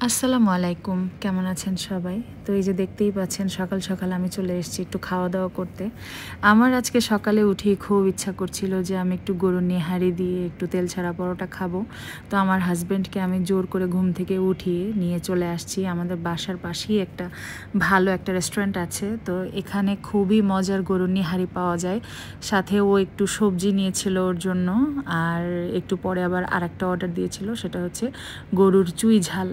আসসালামু আলাইকুম, কেমন আছেন সবাই? তো এই যে দেখতেই পাচ্ছেন সকাল সকাল আমি চলে এসেছি একটু খাওয়া দাওয়া করতে। আমার আজকে সকালে উঠেই খুব ইচ্ছা করছিল যে আমি একটু গরুর নেহারি দিয়ে একটু তেল ছাড়া পরোটা খাবো। তো আমার হাজব্যান্ডকে আমি জোর করে ঘুম থেকে উঠিয়ে নিয়ে চলে আসছি। আমাদের বাসার পাশেই একটা ভালো একটা রেস্টুরেন্ট আছে, তো এখানে খুবই মজার গরুর নেহারি পাওয়া যায়। সাথে ও একটু সবজি নিয়েছিল ওর জন্য, আর একটু পরে আবার আরেকটা অর্ডার দিয়েছিল, সেটা হচ্ছে গরুর চুই ঝাল।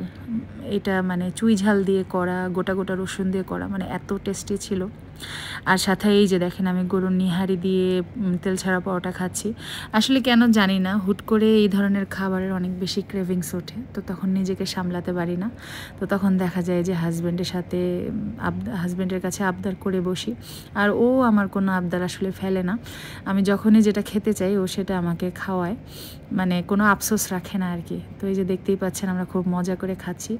এটা মানে চুই ঝাল দিয়ে করা, গোটা গোটা রসুন দিয়ে করা, মানে এত টেস্টি ছিল। আর সাথে এই যে দেখেন আমি গরুর নিহারি দিয়ে তেল ছাড়া পরোটা খাচ্ছি। আসলে কেন জানি না, হুট করে এই ধরনের খাবারের অনেক বেশি ক্রেভিংস ওঠে, তো তখন নিজেকে সামলাতে পারি না। তো তখন দেখা যায় যে হাজব্যান্ডের সাথে হাজব্যান্ডের কাছে আবদার করে বসি, আর ও আমার কোনো আবদার আসলে ফেলে না। আমি যখনই যেটা খেতে চাই ও সেটা আমাকে খাওয়ায়, মানে কোনো আফসোস রাখে না আর কি। তো এই যে দেখতেই পাচ্ছেন আমরা খুব মজা করে খাচ্ছি।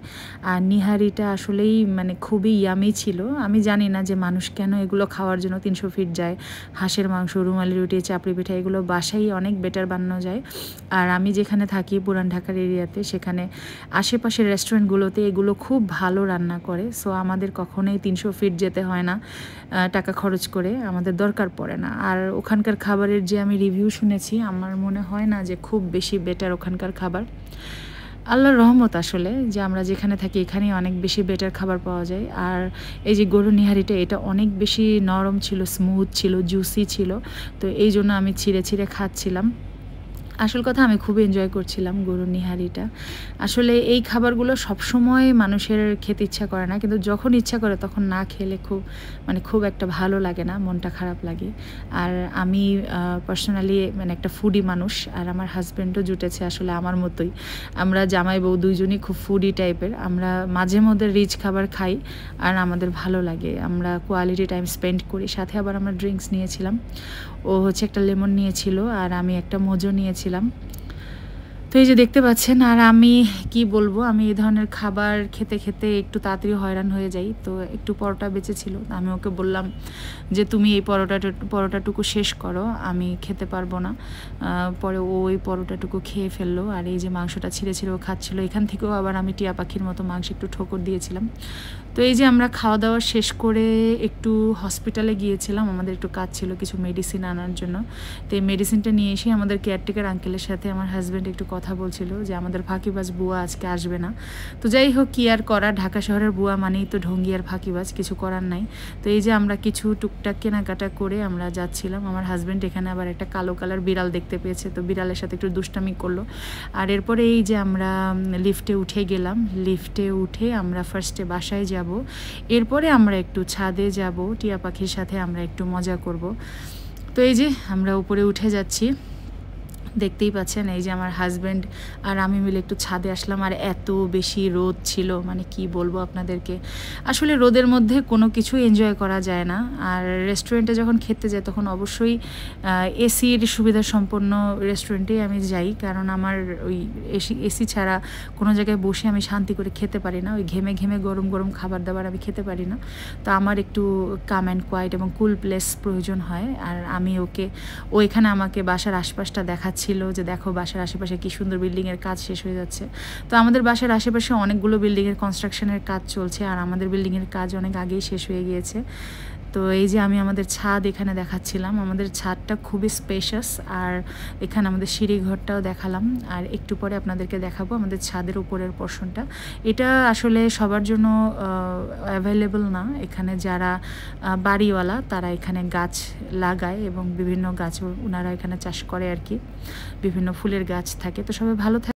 আর নিহারিটা আসলেই মানে খুবই ইয়ামি ছিল। আমি জানি না যে মানুষ কেন এগুলো খাওয়ার জন্য 300 ফিট যায়। হাঁসের মাংস, রুমালি রুটি, চাপড়ি পিঠা এগুলো বাসায় অনেক বেটার বানানো যায়। আর আমি যেখানে থাকি পুরান ঢাকার এরিয়াতে, সেখানে আশেপাশের রেস্টুরেন্টগুলোতে এগুলো খুব ভালো রান্না করে। সো আমাদের কখনোই 300 ফিট যেতে হয় না টাকা খরচ করে, আমাদের দরকার পড়ে না। আর ওখানকার খাবারের যে আমি রিভিউ শুনেছি, আমার মনে হয় না যে খুব বেশি বেটার ওখানকার খাবার। আল্লাহর রহমত আসলে যে আমরা যেখানে থাকি এখানেই অনেক বেশি বেটার খাবার পাওয়া যায়। আর এই যে গরুর নিহারিটা, এটা অনেক বেশি নরম ছিল, স্মুথ ছিল, জুসি ছিল। তো এই জন্য আমি ছিঁড়ে ছিঁড়ে খাচ্ছিলাম। আসল কথা আমি খুব এনজয় করছিলাম গরুর নিহারিটা। আসলে এই খাবারগুলো সবসময় মানুষের খেতে ইচ্ছা করে না, কিন্তু যখন ইচ্ছা করে তখন না খেলে খুব একটা ভালো লাগে না, মনটা খারাপ লাগে। আর আমি পার্সোনালি মানে একটা ফুডি মানুষ, আর আমার হাজব্যান্ডও জুটেছে আসলে আমার মতোই। আমরা জামাই বউ দুইজনই খুব ফুডি টাইপের। আমরা মাঝে মধ্যে রিচ খাবার খাই, আর আমাদের ভালো লাগে, আমরা কোয়ালিটি টাইম স্পেন্ড করি। সাথে আবার আমরা ড্রিঙ্কস নিয়েছিলাম, ও হচ্ছে একটা লেমন নিয়েছিল আর আমি একটা মোজো নিয়েছিলাম। তো এই যে দেখতে পাচ্ছেন, আর আমি কি বলবো, আমি এই ধরনের খাবার খেতে খেতে একটু তাড়াতাড়ি হয়রান হয়ে যাই। তো একটু পরোটা বেঁচেছিল, আমি ওকে বললাম যে তুমি এই পরোটাটুকু শেষ করো, আমি খেতে পারবো না। পরে ও ওই পরোটাটুকু খেয়ে ফেললো, আর এই যে মাংসটা ছিঁড়ে ছিঁড়ে ও খাচ্ছিলো। এখান থেকেও আবার আমি টিয়া পাখির মতো মাংস একটু ঠোকর দিয়েছিলাম। তো এই যে আমরা খাওয়া দাওয়া শেষ করে একটু হসপিটালে গিয়েছিলাম, আমাদের একটু কাজ ছিল কিছু মেডিসিন আনার জন্য। তো এই মেডিসিনটা নিয়ে এসে আমাদের কেয়ারটেকার আঙ্কেলের সাথে আমার হাজব্যান্ড একটু কথা বলছিল যে আমাদের ফাঁকিবাজ বুয়া আজকে আসবে না। তো যাই হোক, কি আর করা, ঢাকা শহরের বুয়া মানেই তো ঢঙ্গি আর ফাঁকিবাজ, কিছু করার নাই। তো এই যে আমরা কিছু টুকটাক কেনাকাটা করে আমরা যাচ্ছিলাম। আমার হাজব্যান্ড এখানে আবার একটা কালো কালার বিড়াল দেখতে পেয়েছে, তো বিড়ালের সাথে একটু দুষ্টামি করলো। আর এরপরে এই যে আমরা লিফটে উঠে গেলাম। লিফটে উঠে আমরা ফার্স্টে বাসায় যাব, এরপরে আমরা একটু ছাদে যাব, টিয়া পাখির সাথে আমরা একটু মজা করব। তো এই যে আমরা উপরে উঠে যাচ্ছি, দেখতেই পাচ্ছেন। এই যে আমার হাজব্যান্ড আর আমি মিলে একটু ছাদে আসলাম, আর এত বেশি রোদ ছিল, মানে কি বলবো আপনাদেরকে। আসলে রোদের মধ্যে কোনো কিছু এনজয় করা যায় না। আর রেস্টুরেন্টে যখন খেতে যাই তখন অবশ্যই এসির সুবিধা সম্পন্ন রেস্টুরেন্টেই আমি যাই, কারণ আমার ওই এসি ছাড়া কোনো জায়গায় বসে আমি শান্তি করে খেতে পারি না। ওই ঘেমে ঘেমে গরম গরম খাবার দাবার আমি খেতে পারি না। তো আমার একটু কাম অ্যান্ড কোয়াইট এবং কুল প্লেস প্রয়োজন হয়। আর আমি ও এখানে আমাকে বাসার আশপাশটা দেখাচ্ছিল যে দেখো বাসার আশেপাশে কি সুন্দর বিল্ডিংয়ের কাজ শেষ হয়ে যাচ্ছে। তো আমাদের বাসার আশেপাশে অনেকগুলো বিল্ডিংয়ের কনস্ট্রাকশনের কাজ চলছে, আর আমাদের বিল্ডিংয়ের কাজ অনেক আগেই শেষ হয়ে গিয়েছে। তো এই যে আমি আমাদের ছাদ এখানে দেখাচ্ছিলাম, আমাদের ছাদটা খুবই স্পেশাস, আর এখানে আমাদের সিঁড়িঘরটাও দেখালাম। আর একটু পরে আপনাদেরকে দেখাবো আমাদের ছাদের উপরের পোর্শনটা। এটা আসলে সবার জন্য অ্যাভেলেবল না, এখানে যারা বাড়িওয়ালা তারা এখানে গাছ লাগায় এবং বিভিন্ন গাছ ওনারা এখানে চাষ করে আর কি, বিভিন্ন ফুলের গাছ থাকে। তো সবাই ভালো থাকে।